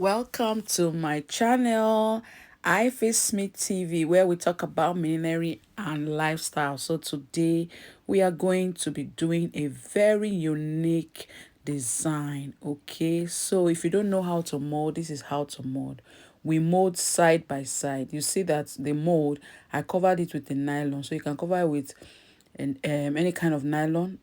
Welcome to my channel, Smith TV, where we talk about millinery and lifestyle. So today we are going to be doing a very unique design. Okay, so if you don't know how to mold, this is how to mold. We mold side by side. You see that the mold, I covered it with the nylon, so you can cover it with any kind of nylon,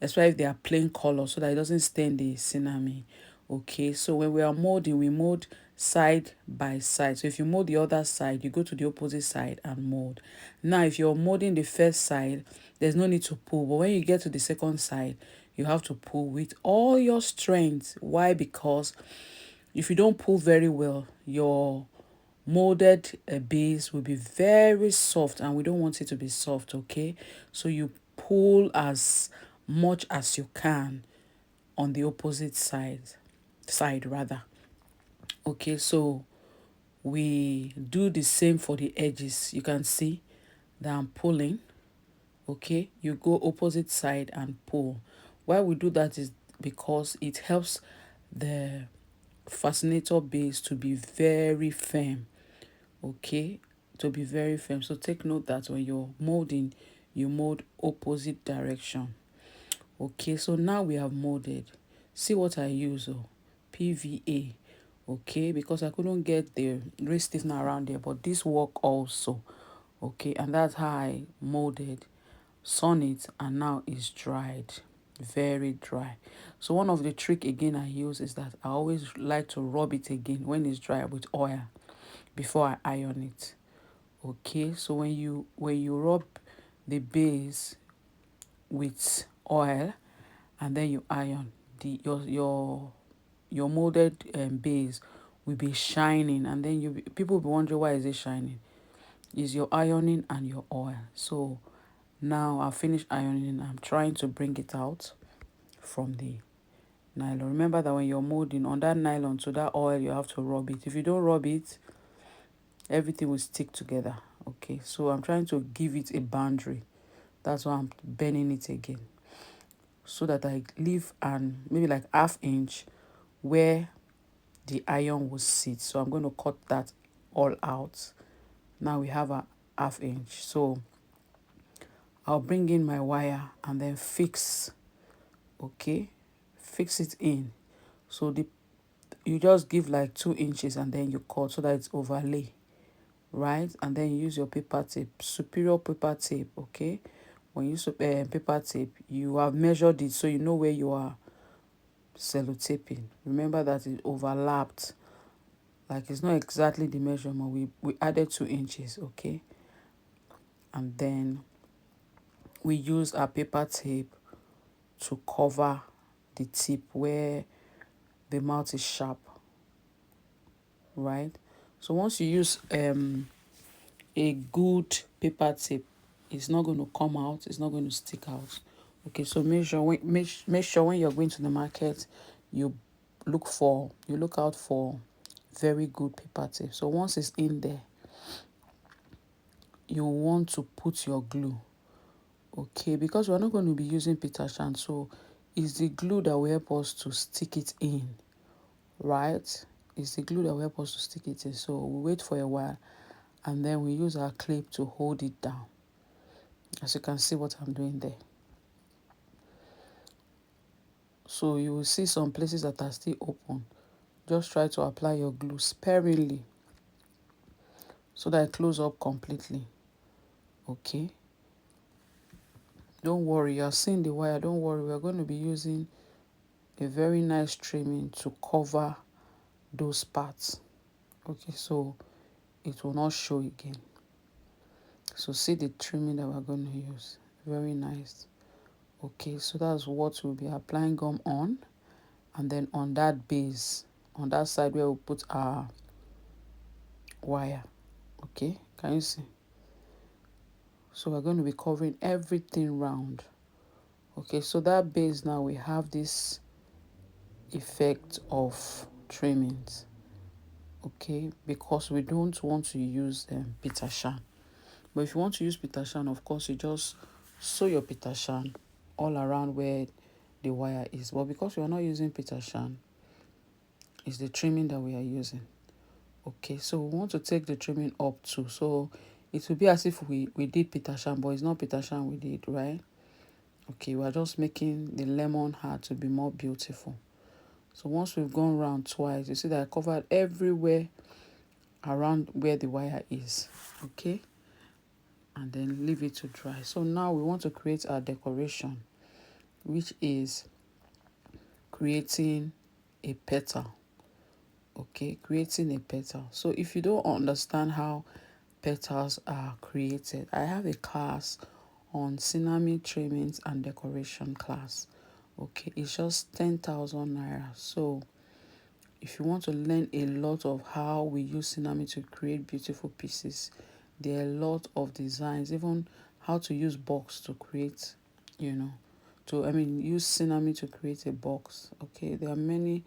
especially if they are plain color, so that it doesn't stain the scenery. Okay, so when we are molding, we mold side by side. So if you mold the other side, you go to the opposite side and mold. Now if you're molding the first side, there's no need to pull, but when you get to the second side, you have to pull with all your strength. Why? Because if you don't pull very well, your molded base will be very soft, and we don't want it to be soft. Okay, so you pull as much as you can on the opposite side rather. Okay, so we do the same for the edges. You can see that I'm pulling. Okay, you go opposite side and pull. Why we do that is because it helps the fascinator base to be very firm. Okay, to be very firm. So take note that when you're molding, you mold opposite direction. Okay, so now we have molded. See what I use, PVA. Okay, because I couldn't get the wrist stiffener around there, but this work also. Okay, and that's how I molded, sun it, and now it's dried, very dry. So one of the trick again I use is that I always like to rub it again when it's dry with oil before I iron it. Okay, so when you rub the base with oil and then you iron, the your molded base will be shining, and then people will be wondering, why is it shining? Is your ironing and your oil. So now I've finished ironing. I'm trying to bring it out from the nylon. Remember that when you're molding on that nylon to that oil, you have to rub it. If you don't rub it, everything will stick together. Okay, so I'm trying to give it a boundary. That's why I'm bending it again, so that I leave an maybe like half inch where the iron will sit. So I'm going to cut that all out. Now we have a half inch. So I'll bring in my wire and then fix. Okay, fix it in. So you just give like 2 inches and then you cut so that it's overlay, right? And then you use your paper tape, superior paper tape. Okay, when you use paper tape, you have measured it, so you know where you are sellotaping. Remember that it overlapped, like it's not exactly the measurement. We added 2 inches. Okay, and then we use our paper tape to cover the tip where the mouth is sharp, right? So once you use a good paper tape, it's not going to come out, it's not going to stick out. Okay, so make sure when you're going to the market, you look out for very good paper tape. So once it's in there, you want to put your glue. Okay, because we're not going to be using petal, so it's the glue that will help us to stick it in, right? It's the glue that will help us to stick it in. So we wait for a while and then we use our clip to hold it down. As you can see what I'm doing there. So you will see some places that are still open. Just try to apply your glue sparingly so that it closes up completely. Okay, don't worry, you're seeing the wire. Don't worry, we're going to be using a very nice trimming to cover those parts. Okay, so it will not show again. So see the trimming that we're going to use, very nice. Okay, so that's what we'll be applying gum on, and then on that base, on that side where we'll put our wire. Okay, can you see? So we're going to be covering everything round. Okay, so that base, now we have this effect of trimmings. Okay, because we don't want to use petal shan. But if you want to use petal shan, of course you just sew your petal shan all around where the wire is. But because we are not using petal shan, is the trimming that we are using. Okay, so we want to take the trimming up too. So it will be as if we did petal sham, but it's not petal sham we did, right? Okay, we are just making the lemon heart to be more beautiful. So once we've gone round twice, you see that I covered everywhere around where the wire is. Okay, and then leave it to dry. So now we want to create our decoration, which is creating a petal. Okay, creating a petal. So if you don't understand how petals are created, I have a class on cinnamon trimmings and decoration class. Okay, it's just 10,000 naira. So if you want to learn a lot of how we use cinnamon to create beautiful pieces, there are a lot of designs, even how to use box to create, use cinnamon to create a box. Okay, there are many,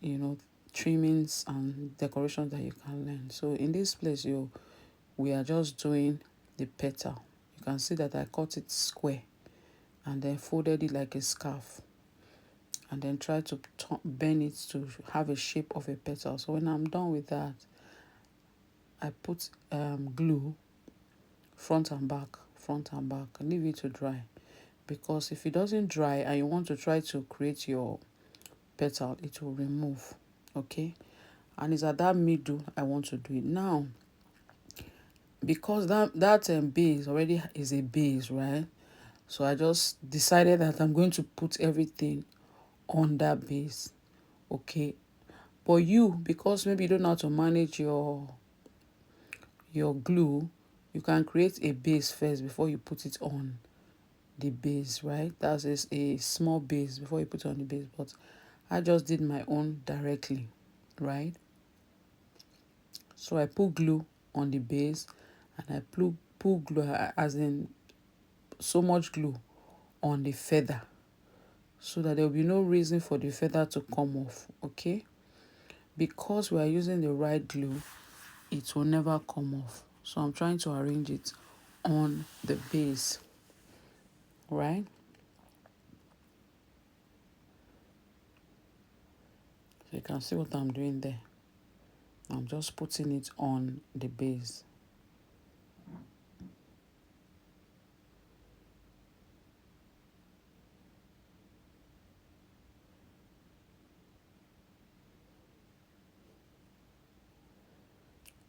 you know, trimmings and decorations that you can learn. So in this place, we are just doing the petal. You can see that I cut it square and then folded it like a scarf, and then try to bend it to have a shape of a petal. So when I'm done with that, I put glue front and back, and leave it to dry. Because if it doesn't dry and you want to try to create your petal, it will remove. Okay, and it's at that middle I want to do it now. Because that base already is a base, right? So I just decided that I'm going to put everything on that base. Okay, but because maybe you don't know how to manage your glue, you can create a base first before you put it on the base, right? That's a small base before you put it on the base. But I just did my own directly, right? So I put glue on the base, and I put glue, as in so much glue on the feather, so that there will be no reason for the feather to come off. Okay, because we are using the right glue, it will never come off. So I'm trying to arrange it on the base, right? So you can see what I'm doing there. I'm just putting it on the base.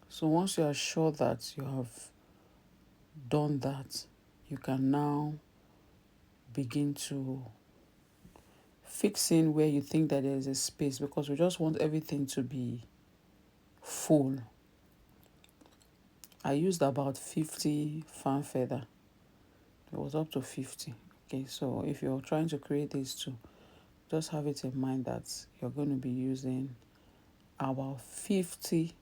So once you are sure that you have done that, you can now begin to fix in where you think that there is a space, because we just want everything to be full. I used about 50 fan feather. It was up to 50. Okay, so if you're trying to create these two, just have it in mind that you're going to be using about 50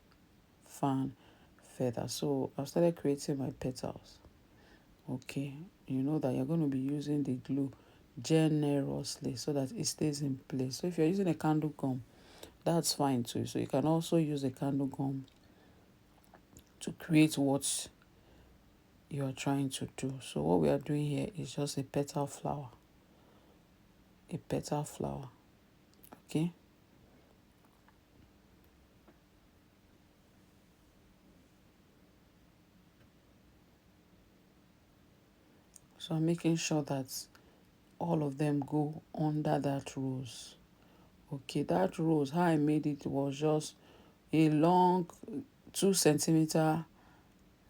fan feather. So I started creating my petals. Okay, you know that you're going to be using the glue generously so that it stays in place. So if you're using a candle gum, that's fine too. So you can also use a candle gum to create what you're trying to do. So what we are doing here is just a petal flower. A petal flower. Okay. So I'm making sure that all of them go under that rose. Okay, that rose, how I made it was just a long 2 centimeter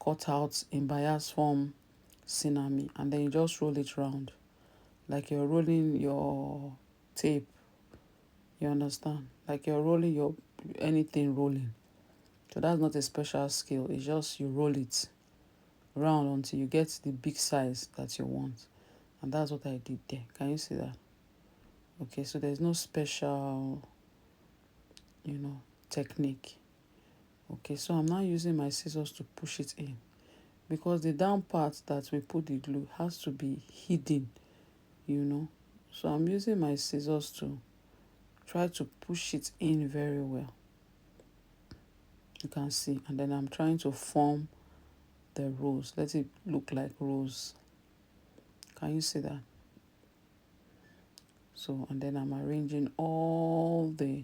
cut out in bias form cinnamon, and then you just roll it round like you're rolling your tape. You understand? Like you're rolling your anything rolling. So that's not a special skill. It's just you roll it round until you get the big size that you want. And that's what I did there. Can you see that? Okay, so there's no special, technique. Okay, so I'm now using my scissors to push it in, because the down part that we put the glue has to be hidden, So I'm using my scissors to try to push it in very well. You can see, and then I'm trying to form the rose. Let it look like rose. Can you see that? So, and then I'm arranging all the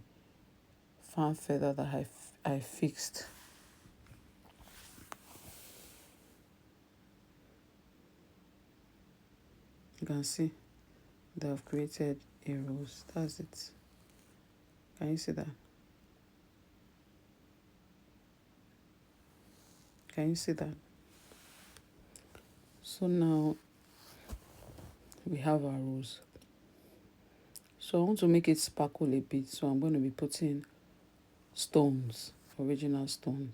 fan feather that I fixed. You can see they have created a rose. That's it. Can you see that? Can you see that? So now we have our rose. So I want to make it sparkle a bit. So I'm going to be putting stones, original stones.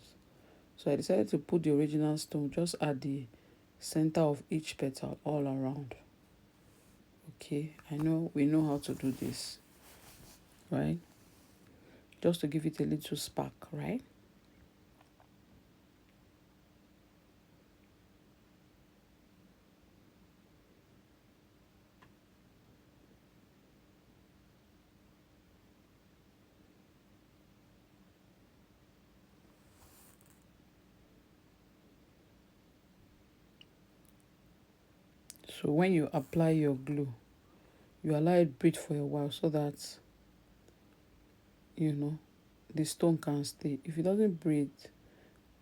So I decided to put the original stone just at the center of each petal all around. Okay, I know we know how to do this, right? Just to give it a little spark, right? So when you apply your glue, you allow it breathe for a while so that you know the stone can stay. If it doesn't breathe,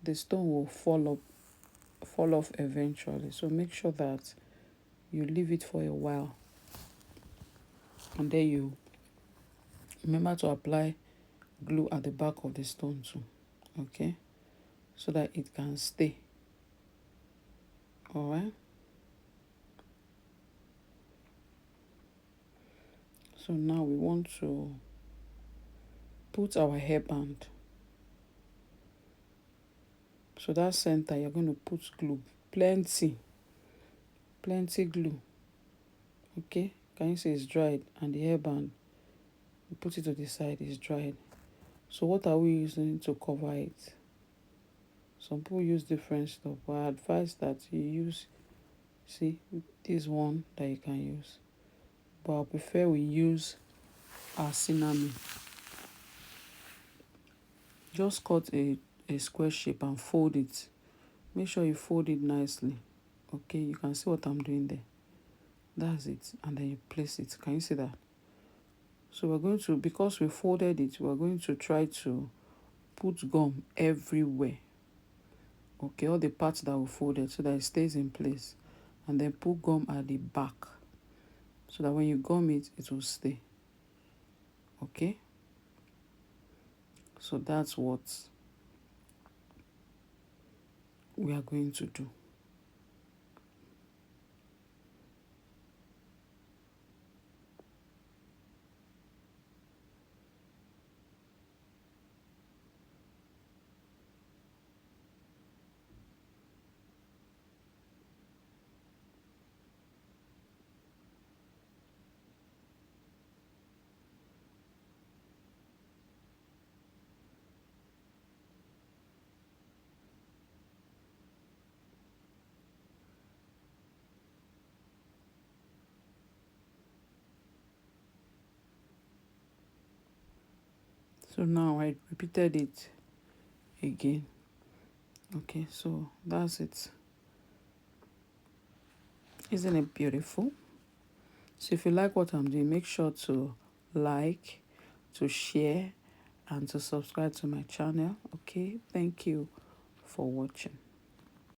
the stone will fall off eventually. So make sure that you leave it for a while, and then you remember to apply glue at the back of the stone too. Okay, so that it can stay. All right. So now we want to put our hairband. So that center, you're going to put glue, plenty glue. Okay, can you see it's dried? And the hairband, you put it to the side, it's dried. So what are we using to cover it? Some people use different stuff, but I advise that you use, see, this one that you can use. But I prefer we use our cinnamon. Just cut a square shape and fold it. Make sure you fold it nicely. Okay, you can see what I'm doing there. That's it. And then you place it. Can you see that? So we're going to, because we folded it, we're going to try to put gum everywhere. Okay, all the parts that we folded so that it stays in place. And then put gum at the back so that when you gum it, it will stay. Okay? So that's what we are going to do. So now I repeated it again. Okay, so that's it. Isn't it beautiful? So if you like what I'm doing, make sure to like, to share, and to subscribe to my channel. Okay, thank you for watching.